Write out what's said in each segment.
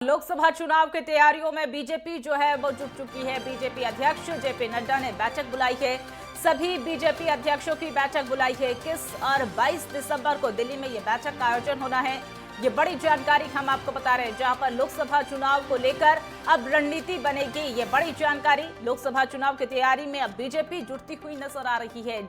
लोकसभा चुनाव की तैयारियों में बीजेपी जो है वो जुट चुकी है। बीजेपी अध्यक्ष जेपी नड्डा ने बैठक बुलाई है। सभी बीजेपी अध्यक्षों की बैठक बुलाई है। 21 और 22 दिसंबर को दिल्ली में ये बैठक का आयोजन होना है। ये बड़ी जानकारी हम आपको बता रहे हैं, जहां पर लोकसभा चुनाव को लेकर अब रणनीति बनेगी। ये बड़ी जानकारी, लोकसभा चुनाव की तैयारी में अब बीजेपी जुटती हुई नजर आ रही है।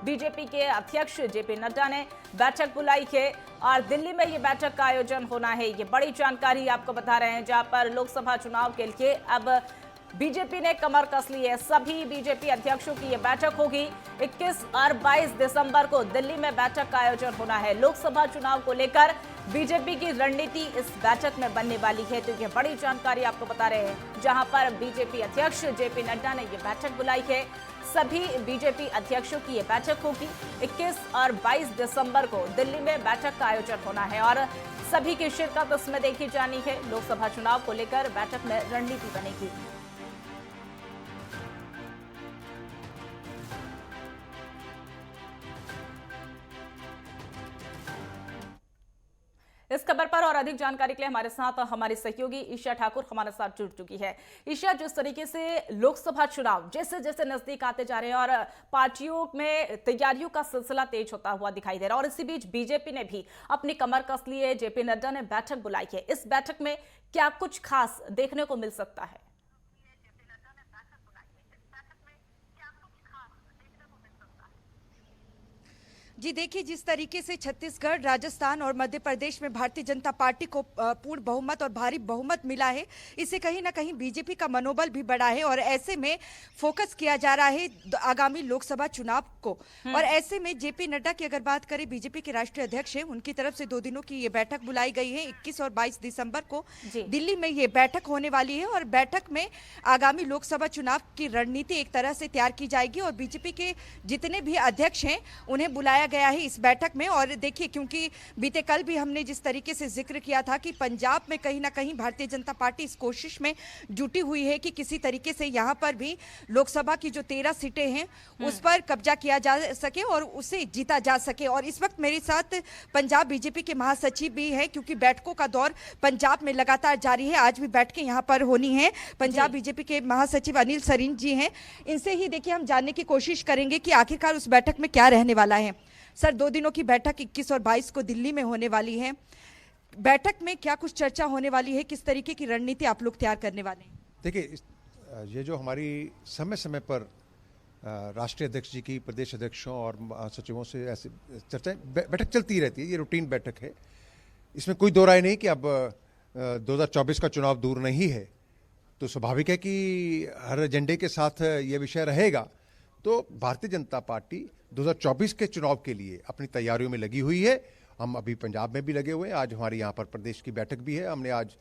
बीजेपी के अध्यक्ष जेपी नड्डा ने बैठक बुलाई है और दिल्ली में ये बैठक का आयोजन होना है। ये बड़ी जानकारी आपको बता रहे हैं, जहां पर लोकसभा चुनाव के लिए अब बीजेपी ने कमर कस ली है। सभी बीजेपी अध्यक्षों की यह बैठक होगी। 21 और 22 दिसंबर को दिल्ली में बैठक का आयोजन होना है। लोकसभा चुनाव को लेकर बीजेपी की रणनीति इस बैठक में बनने वाली है। तो ये बड़ी जानकारी आपको बता रहे हैं, जहां पर बीजेपी अध्यक्ष जेपी नड्डा ने यह बैठक बुलाई है। सभी बीजेपी अध्यक्षों की यह बैठक होगी। 21 और 22 दिसंबर को दिल्ली में बैठक का आयोजन होना है और सभी की शिरकत इसमें देखी जानी है। लोकसभा चुनाव को लेकर बैठक में रणनीति बनेगी। इस खबर पर और अधिक जानकारी के लिए हमारे साथ हमारी सहयोगी ईशा ठाकुर हमारे साथ जुड़ चुकी है। ईशा, जिस तरीके से लोकसभा चुनाव जैसे जैसे नजदीक आते जा रहे हैं और पार्टियों में तैयारियों का सिलसिला तेज होता हुआ दिखाई दे रहा है और इसी बीच बीजेपी ने भी अपनी कमर कस ली है। जेपी नड्डा ने बैठक बुलाई है। इस बैठक में क्या कुछ खास देखने को मिल सकता है? जी देखिए, जिस तरीके से छत्तीसगढ़, राजस्थान और मध्य प्रदेश में भारतीय जनता पार्टी को पूर्ण बहुमत और भारी बहुमत मिला है, इससे कहीं ना कहीं बीजेपी का मनोबल भी बढ़ा है और ऐसे में फोकस किया जा रहा है आगामी लोकसभा चुनाव को। और ऐसे में जेपी नड्डा की अगर बात करें, बीजेपी के राष्ट्रीय अध्यक्ष हैं, उनकी तरफ से 2 दिनों की ये बैठक बुलाई गई है। 21 और 22 दिसंबर को दिल्ली में ये बैठक होने वाली है और बैठक में आगामी लोकसभा चुनाव की रणनीति एक तरह से तैयार की जाएगी और बीजेपी के जितने भी अध्यक्ष हैं उन्हें बुलाया गया है इस बैठक में। और देखिए, क्योंकि बीते कल भी हमने जिस तरीके से जिक्र किया था कि पंजाब में कहीं ना कहीं भारतीय जनता पार्टी इस कोशिश में जुटी हुई है कि किसी तरीके से यहां पर भी लोकसभा की जो 13 सीटें हैं उस पर कब्जा किया जा सके और उसे जीता जा सके। और इस वक्त मेरे साथ पंजाब बीजेपी के महासचिव भी है, क्योंकि बैठकों का दौर पंजाब में लगातार जारी है। आज भी बैठकें यहां पर होनी है। पंजाब बीजेपी के महासचिव अनिल सरीन जी हैं, इनसे ही देखिए हम जानने की कोशिश करेंगे कि आखिरकार उस बैठक में क्या रहने वाला है। सर, 2 दिनों की बैठक 21 और 22 को दिल्ली में होने वाली है। बैठक में क्या कुछ चर्चा होने वाली है? किस तरीके की रणनीति आप लोग तैयार करने वाले हैं? देखिए, ये जो हमारी समय समय पर राष्ट्रीय अध्यक्ष जी की, प्रदेश अध्यक्षों और सचिवों से ऐसे चर्चा बैठक चलती रहती है। ये रूटीन बैठक है, इसमें कोई दो राय नहीं कि अब 2024 का चुनाव दूर नहीं है। तो स्वाभाविक है कि हर एजेंडे के साथ ये विषय रहेगा। तो भारतीय जनता पार्टी 2024 के चुनाव के लिए अपनी तैयारियों में लगी हुई है। हम अभी पंजाब में भी लगे हुए हैं। आज हमारी यहाँ पर प्रदेश की बैठक भी है। हमने आज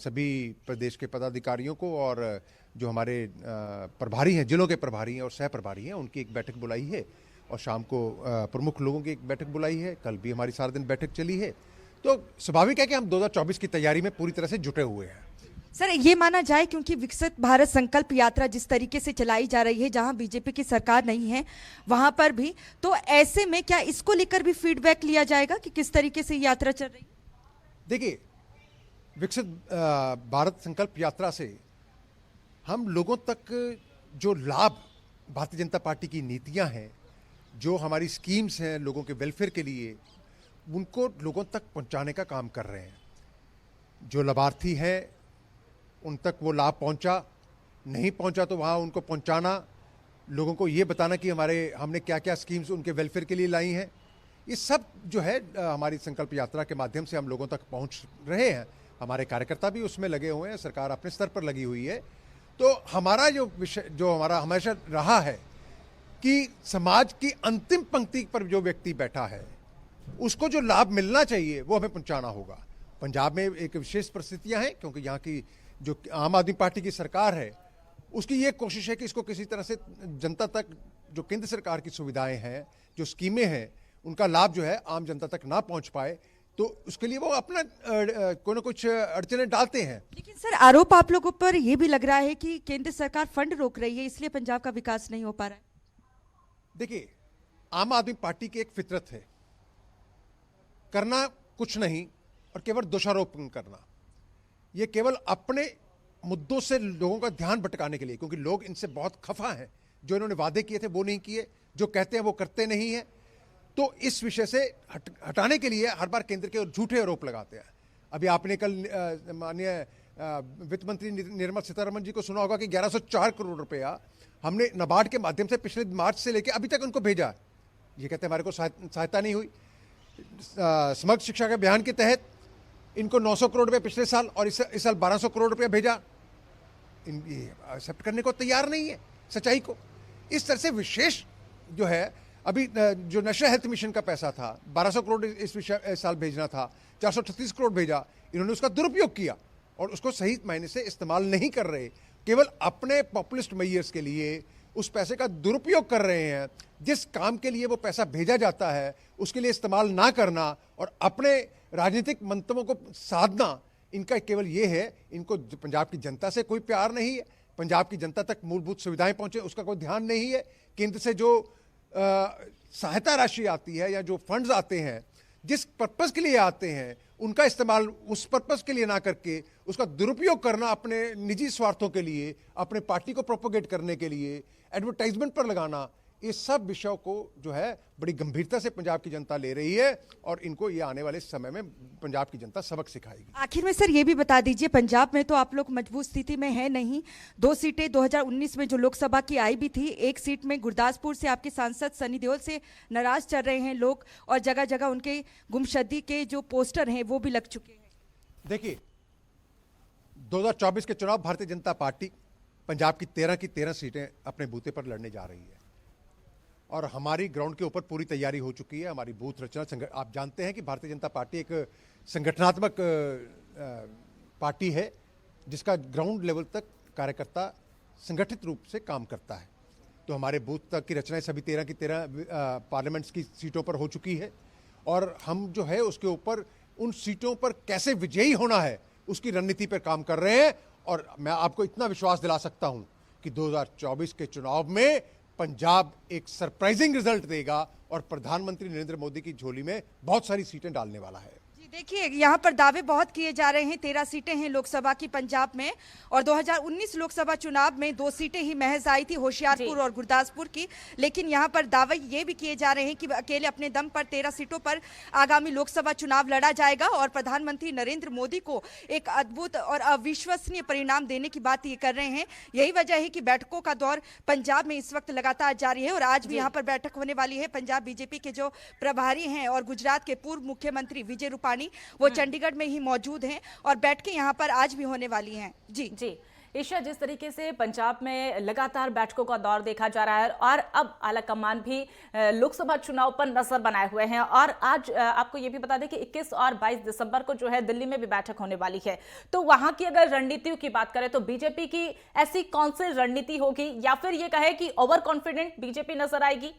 सभी प्रदेश के पदाधिकारियों को और जो हमारे प्रभारी हैं, जिलों के प्रभारी हैं और सह प्रभारी हैं, उनकी एक बैठक बुलाई है और शाम को प्रमुख लोगों की एक बैठक बुलाई है। कल भी हमारी सारा दिन बैठक चली है। तो स्वाभाविक है कि हम 2024 की तैयारी में पूरी तरह से जुटे हुए हैं। सर, ये माना जाए क्योंकि विकसित भारत संकल्प यात्रा जिस तरीके से चलाई जा रही है, जहां बीजेपी की सरकार नहीं है वहां पर भी, तो ऐसे में क्या इसको लेकर भी फीडबैक लिया जाएगा कि किस तरीके से यात्रा चल रही है? देखिए, विकसित भारत संकल्प यात्रा से हम लोगों तक जो लाभ, भारतीय जनता पार्टी की नीतियां हैं, जो हमारी स्कीम्स हैं लोगों के वेलफेयर के लिए, उनको लोगों तक पहुंचाने का काम कर रहे हैं। जो लाभार्थी हैं उन तक वो लाभ पहुंचा, नहीं पहुंचा तो वहाँ उनको पहुंचाना, लोगों को ये बताना कि हमने क्या क्या स्कीम्स उनके वेलफेयर के लिए लाई हैं। ये सब जो है हमारी संकल्प यात्रा के माध्यम से हम लोगों तक पहुंच रहे हैं। हमारे कार्यकर्ता भी उसमें लगे हुए हैं, सरकार अपने स्तर पर लगी हुई है। तो हमारा जो विषय, जो हमारा हमेशा रहा है कि समाज की अंतिम पंक्ति पर जो व्यक्ति बैठा है उसको जो लाभ मिलना चाहिए वो हमें पहुँचाना होगा। पंजाब में एक विशेष परिस्थितियाँ हैं, क्योंकि यहाँ की जो आम आदमी पार्टी की सरकार है उसकी ये कोशिश है कि इसको किसी तरह से जनता तक, जो केंद्र सरकार की सुविधाएं हैं, जो स्कीमें हैं, उनका लाभ जो है आम जनता तक ना पहुंच पाए। तो उसके लिए वो अपना कोई ना कुछ अड़चने डालते हैं। लेकिन सर, आरोप आप लोगों पर यह भी लग रहा है कि केंद्र सरकार फंड रोक रही है, इसलिए पंजाब का विकास नहीं हो पा रहा है। देखिए, आम आदमी पार्टी की एक फितरत है, करना कुछ नहीं और केवल दोषारोपण करना। ये केवल अपने मुद्दों से लोगों का ध्यान भटकाने के लिए, क्योंकि लोग इनसे बहुत खफा हैं। जो इन्होंने वादे किए थे वो नहीं किए, जो कहते हैं वो करते नहीं हैं। तो इस विषय से हटाने के लिए हर बार केंद्र के झूठे आरोप लगाते हैं। अभी आपने कल माननीय वित्त मंत्री निर्मला सीतारमण जी को सुना होगा कि 1104 करोड़ रुपया हमने नाबार्ड के माध्यम से पिछले मार्च से लेकर अभी तक उनको भेजा। ये कहते हैं हमारे को सहायता नहीं हुई। समग्र शिक्षा के अभियान के तहत इनको 900 करोड़ रुपये पिछले साल और इस साल 1200 करोड़ रुपया भेजा। ये एक्सेप्ट करने को तैयार नहीं है सच्चाई को। इस तरह से विशेष जो है, अभी जो नेशनल हेल्थ मिशन का पैसा था 1200 करोड़ इस साल भेजना था, 436 करोड़ भेजा। इन्होंने उसका दुरुपयोग किया और उसको सही मायने से इस्तेमाल नहीं कर रहे, केवल अपने पॉपुलिस्ट मेयर्स के लिए उस पैसे का दुरुपयोग कर रहे हैं। जिस काम के लिए वो पैसा भेजा जाता है उसके लिए इस्तेमाल ना करना और अपने राजनीतिक मंतव्यों को साधना, इनका केवल ये है। इनको पंजाब की जनता से कोई प्यार नहीं है, पंजाब की जनता तक मूलभूत सुविधाएं पहुंचे उसका कोई ध्यान नहीं है। केंद्र से जो सहायता राशि आती है या जो फंड्स आते हैं, जिस पर्पस के लिए आते हैं, उनका इस्तेमाल उस पर्पस के लिए ना करके उसका दुरुपयोग करना अपने निजी स्वार्थों के लिए, अपने पार्टी को प्रोपोगेट करने के लिए, एडवर्टाइजमेंट पर लगाना, ये सब विषयों को जो है बड़ी गंभीरता से पंजाब की जनता ले रही है और इनको ये आने वाले समय में पंजाब की जनता सबक सिखाएगी। आखिर में सर ये भी बता दीजिए, पंजाब में तो आप लोग मजबूत स्थिति में है नहीं। 2 सीटें 2019 में जो लोकसभा की आई भी थी, 1 सीट में गुरदासपुर से आपके सांसद सनी देओल से नाराज चल रहे हैं लोग और जगह जगह उनके गुमशुदगी के जो पोस्टर हैं वो भी लग चुके हैं। देखिए, 2024 के चुनाव भारतीय जनता पार्टी पंजाब की 13 सीटें अपने बूते पर लड़ने जा रही है और हमारी ग्राउंड के ऊपर पूरी तैयारी हो चुकी है। हमारी बूथ रचना, आप जानते हैं कि भारतीय जनता पार्टी एक संगठनात्मक पार्टी है जिसका ग्राउंड लेवल तक कार्यकर्ता संगठित रूप से काम करता है। तो हमारे बूथ तक की रचनाएं सभी 13 की 13 पार्लियामेंट्स की सीटों पर हो चुकी है और हम जो है उसके ऊपर उन सीटों पर कैसे विजयी होना है उसकी रणनीति पर काम कर रहे हैं। और मैं आपको इतना विश्वास दिला सकता हूं कि 2024 के चुनाव में पंजाब एक सरप्राइजिंग रिजल्ट देगा और प्रधानमंत्री नरेंद्र मोदी की झोली में बहुत सारी सीटें डालने वाला है। जी देखिए, यहाँ पर दावे बहुत किए जा रहे हैं। 13 सीटें हैं लोकसभा की पंजाब में और 2019 लोकसभा चुनाव में 2 सीटें ही महज आई थी, होशियारपुर और गुरदासपुर की। लेकिन यहाँ पर दावे ये भी किए जा रहे हैं कि अकेले अपने दम पर 13 सीटों पर आगामी लोकसभा चुनाव लड़ा जाएगा और प्रधानमंत्री नरेंद्र मोदी को एक अद्भुत और अविश्वसनीय परिणाम देने की बात ये कर रहे हैं। यही वजह है कि बैठकों का दौर पंजाब में इस वक्त लगातार जारी है और आज भी यहाँ पर बैठक होने वाली है। पंजाब बीजेपी के जो प्रभारी हैं और गुजरात के पूर्व मुख्यमंत्री विजय रूपाणी वो चंडीगढ़ में ही मौजूद हैं और बैठकें यहाँ पर आज भी होने वाली हैं। जी जी ईशा, जिस तरीके से पंजाब में लगातार बैठकों का दौर देखा जा रहा है और अब आलाकमान भी लोकसभा चुनाव पर नजर बनाए हुए हैं और आज आपको ये भी बता दें कि 21 और 22 दिसंबर को जो है दिल्ली में भी बैठक होने वाली है। तो वहां की अगर रणनीतियों की बात करें तो बीजेपी की ऐसी कौन सी रणनीति होगी या फिर ये कहे कि ओवर कॉन्फिडेंट बीजेपी नजर आएगी?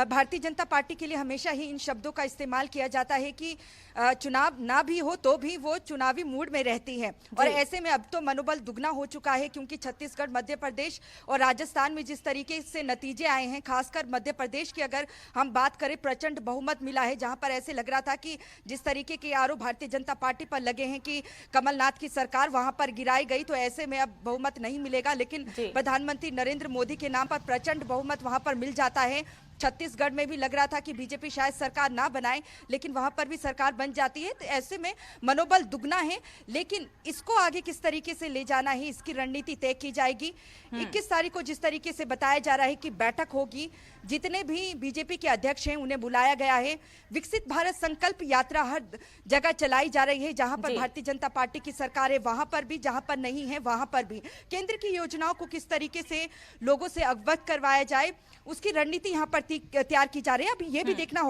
भारतीय जनता पार्टी के लिए हमेशा ही इन शब्दों का इस्तेमाल किया जाता है कि चुनाव ना भी हो तो भी वो चुनावी मूड में रहती है और ऐसे में अब तो मनोबल दुगना हो चुका है क्योंकि छत्तीसगढ़, मध्य प्रदेश और राजस्थान में जिस तरीके से नतीजे आए हैं, खासकर मध्य प्रदेश की अगर हम बात करें, प्रचंड बहुमत मिला है। जहां पर ऐसे लग रहा था कि जिस तरीके के आरोप भारतीय जनता पार्टी पर लगे हैं कि कमलनाथ की सरकार वहां पर गिराई गई, तो ऐसे में अब बहुमत नहीं मिलेगा। लेकिन प्रधानमंत्री नरेंद्र मोदी के नाम पर प्रचंड बहुमत वहां पर मिल जाता है। छत्तीसगढ़ में भी लग रहा था कि बीजेपी शायद सरकार ना बनाए, लेकिन वहां पर भी सरकार बन जाती है। तो ऐसे में मनोबल दुगना है, लेकिन इसको आगे किस तरीके से ले जाना है इसकी रणनीति तय की जाएगी। 21 तारीख को जिस तरीके से बताया जा रहा है कि बैठक होगी, जितने भी बीजेपी के अध्यक्ष हैं उन्हें बुलाया गया है। विकसित भारत संकल्प यात्रा हर जगह चलाई जा रही है, जहां पर भारतीय जनता पार्टी की सरकार है वहां पर भी, जहां पर नहीं है वहां पर भी केंद्र की योजनाओं को किस तरीके से लोगों से अवगत करवाया जाए उसकी रणनीति यहाँ पर तैयार की जा रही है। अभी ये भी देखना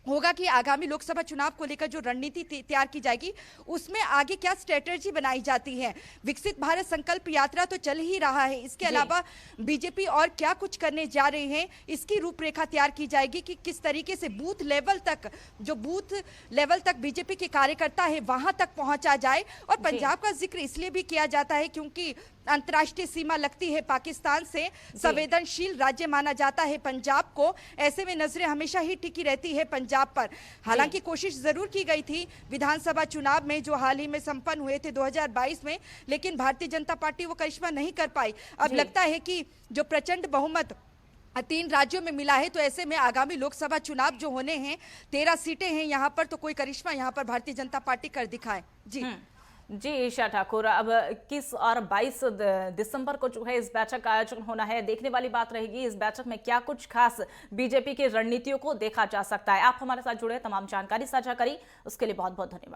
होगा कि आगामी लोकसभा चुनाव को लेकर जो रणनीति तैयार की जाएगी उसमें आगे क्या स्ट्रेटजी बनाई जाती है। विकसित भारत संकल्प यात्रा तो चल ही रहा है, इसके अलावा बीजेपी और क्या कुछ करने जा रही है इसकी रूपरेखा तैयार की जाएगी कि किस तरीके से बूथ लेवल तक, जो बूथ लेवल तक बीजेपी के कार्यकर्ता है वहां तक पहुंचा जाए। और पंजाब का जिक्र इसलिए भी किया जाता है क्योंकि अंतर्राष्ट्रीय सीमा लगती है पाकिस्तान से, संवेदनशील राज्य माना जाता है पंजाब को। ऐसे में नजरें हमेशा ही टिकी रहती है पंजाब पर। हालांकि कोशिश जरूर की गई थी विधानसभा चुनाव में जो हाल ही में संपन्न हुए थे 2022 में, लेकिन भारतीय जनता पार्टी वो करिश्मा नहीं कर पाई। अब लगता है कि जो प्रचंड बहुमत 3 राज्यों में मिला है, तो ऐसे में आगामी लोकसभा चुनाव जो होने हैं, 13 सीटें हैं यहाँ पर, तो कोई करिश्मा यहाँ पर भारतीय जनता पार्टी कर दिखाए। जी जी ईशा ठाकुर, अब 21 और 22 दिसंबर को जो है इस बैठक का आयोजन होना है। देखने वाली बात रहेगी इस बैठक में क्या कुछ खास बीजेपी की रणनीतियों को देखा जा सकता है। आप हमारे साथ जुड़े, तमाम जानकारी साझा करी, उसके लिए बहुत बहुत धन्यवाद।